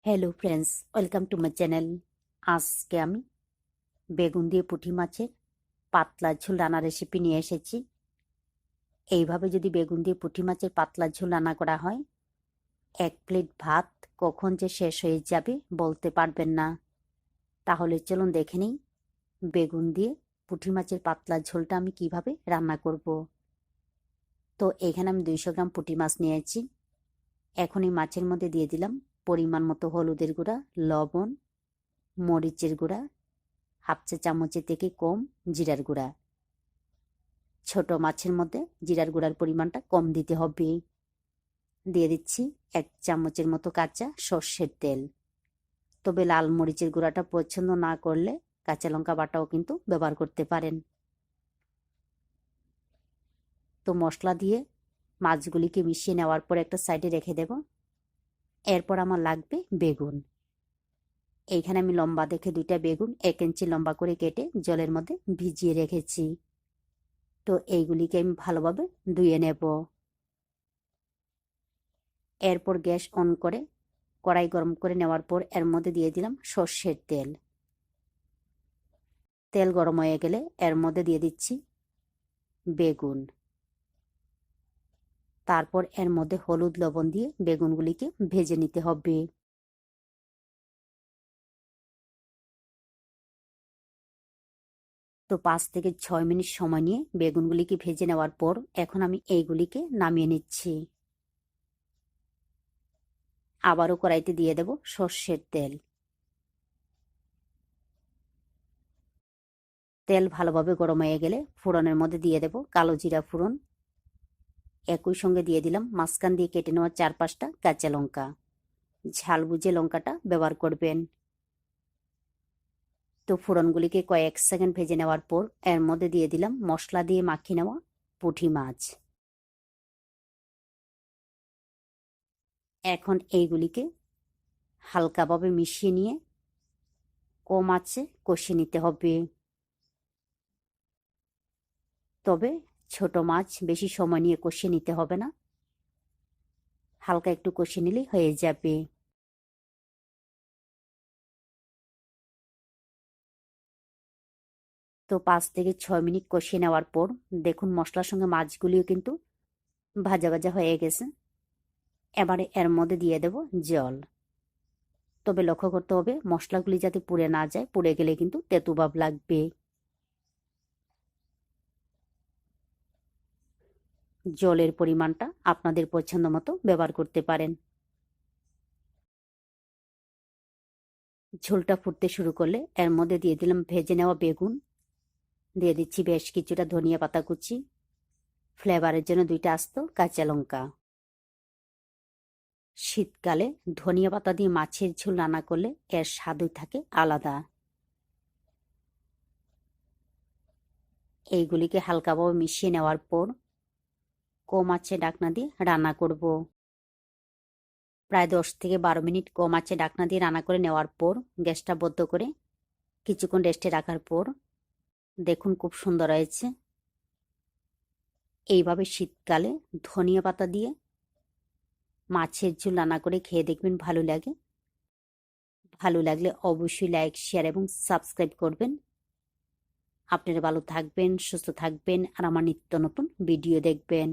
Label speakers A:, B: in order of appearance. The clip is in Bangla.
A: Hello friends, welcome to my channel. আজকে আমি বেগুন দিয়ে পুঁটি মাছের পাতলা ঝোল রান্নার রেসিপি নিয়ে এসেছি। এইভাবে যদি বেগুন দিয়ে পুঁটি মাছের পাতলা ঝোল রান্না করা হয়, এক প্লেট ভাত কখন যে শেষ হয়ে যাবে বলতে পারবেন না। তাহলে চলুন দেখে নিই বেগুন দিয়ে পুঁটি মাছের পাতলা ঝোলটা আমি কিভাবে রান্না করব। তো এখানে আমি 200 গ্রাম পুঁটি মাছ নিয়েছি। এখন এই মাছের মধ্যে দিয়ে দিলাম পরিমাণ মতো হলুদের গুঁড়া, লবণ, মরিচের গুঁড়া, হাফ চা চামচের থেকে কম জিরার গুঁড়া। ছোট মাছের মধ্যে জিরার গুঁড়ার পরিমাণটা কম দিতে হবে। দিয়ে দিচ্ছি 1 চামচের মতো কাঁচা সর্ষের তেল। তবে লাল মরিচের গুঁড়াটা পছন্দ না করলে কাঁচা লঙ্কা বাটাও কিন্তু ব্যবহার করতে পারেন। তো মশলা দিয়ে মাছগুলিকে মিশিয়ে নেওয়ার পর একটা সাইডে রেখে দেব। এরপর আমার লাগবে বেগুন। এইখানে আমি লম্বা দেখে 2টা বেগুন 1 ইঞ্চি লম্বা করে কেটে জলের মধ্যে ভিজিয়ে রেখেছি। তো এইগুলিকে আমি ভালোভাবে ধুয়ে নেব। এরপর গ্যাস অন করে কড়াই গরম করে নেওয়ার পর এর মধ্যে দিয়ে দিলাম সর্ষের তেল। তেল গরম হয়ে গেলে এর মধ্যে দিয়ে দিচ্ছি বেগুন। তারপর এর মধ্যে হলুদ লবণ দিয়ে বেগুনগুলিকে ভেজে নিতে হবে। তো 5 থেকে 6 মিনিট সময় নিয়ে বেগুনগুলিকে ভেজে নেওয়ার পর এখন আমি এইগুলিকে নামিয়ে নিচ্ছি। আবারও কড়াইতে দিয়ে দেব সর্ষের তেল। তেল ভালোভাবে গরম হয়ে গেলে ফোড়নের মধ্যে দিয়ে দেব কালো জিরা ফোড়ন। একই সঙ্গে দিয়ে দিলাম মাঝখান দিয়ে কেটে নেওয়া 4-5টা কাঁচা লঙ্কা। ঝাল বুঝে লঙ্কাটা ব্যবহার করবেন। তো ফোড়নগুলিকে কয়েক সেকেন্ড ভেজে নেওয়ার পর এর মধ্যে দিয়ে দিলাম মশলা দিয়ে মাখিয়ে নেওয়া পুঁটি মাছ। এখন এইগুলিকে হালকাভাবে মিশিয়ে নিয়ে কম আঁচে কষিয়ে নিতে হবে। তবে ছোট মাছ বেশি সময় নিয়ে কষিয়ে নিতে হবে না, হালকা একটু কষিয়ে নিলেই হয়ে যাবে। তো 5 থেকে 6 মিনিট কষিয়ে নেওয়ার পর দেখুন মশলার সঙ্গে মাছগুলিও কিন্তু ভাজা ভাজা হয়ে গেছে। এবারে এর মধ্যে দিয়ে দেব জল। তবে লক্ষ্য করতে হবে মশলাগুলি যাতে পুড়ে না যায়, পুড়ে গেলে কিন্তু তেতো ভাব লাগবে। জলের পরিমাণটা আপনাদের পছন্দ মতো ব্যবহার করতে পারেন। ঝোলটা ফুটতে শুরু করলে এর মধ্যে দিয়ে দিলাম ভেজে নেওয়া বেগুন। দিয়ে দিচ্ছি বেশ কিছুটা ধনিয়া পাতা কুচি, ফ্লেভারের জন্য 2টা আস্ত কাঁচা লঙ্কা। শীতকালে ধনিয়া পাতা দিয়ে মাছের ঝোল রান্না করলে এর স্বাদই থাকে আলাদা। এইগুলিকে হালকাভাবে মিশিয়ে নেওয়ার পর কম আঁচে ঢাকনা দিয়ে রান্না করব। প্রায় 10 থেকে 12 মিনিট কম আঁচে ঢাকনা দিয়ে রান্না করে নেওয়ার পর গ্যাসটা বন্ধ করে কিছুক্ষণ রেস্টে রাখার পর দেখুন খুব সুন্দর হয়েছে। এইভাবে শীতকালে ধনিয়া পাতা দিয়ে মাছের ঝোল রান্না করে খেয়ে দেখবেন ভালো লাগে। ভালো লাগলে অবশ্যই লাইক, শেয়ার এবং সাবস্ক্রাইব করবেন। আপনারা ভালো থাকবেন, সুস্থ থাকবেন আর আমার নিত্য নতুন ভিডিও দেখবেন।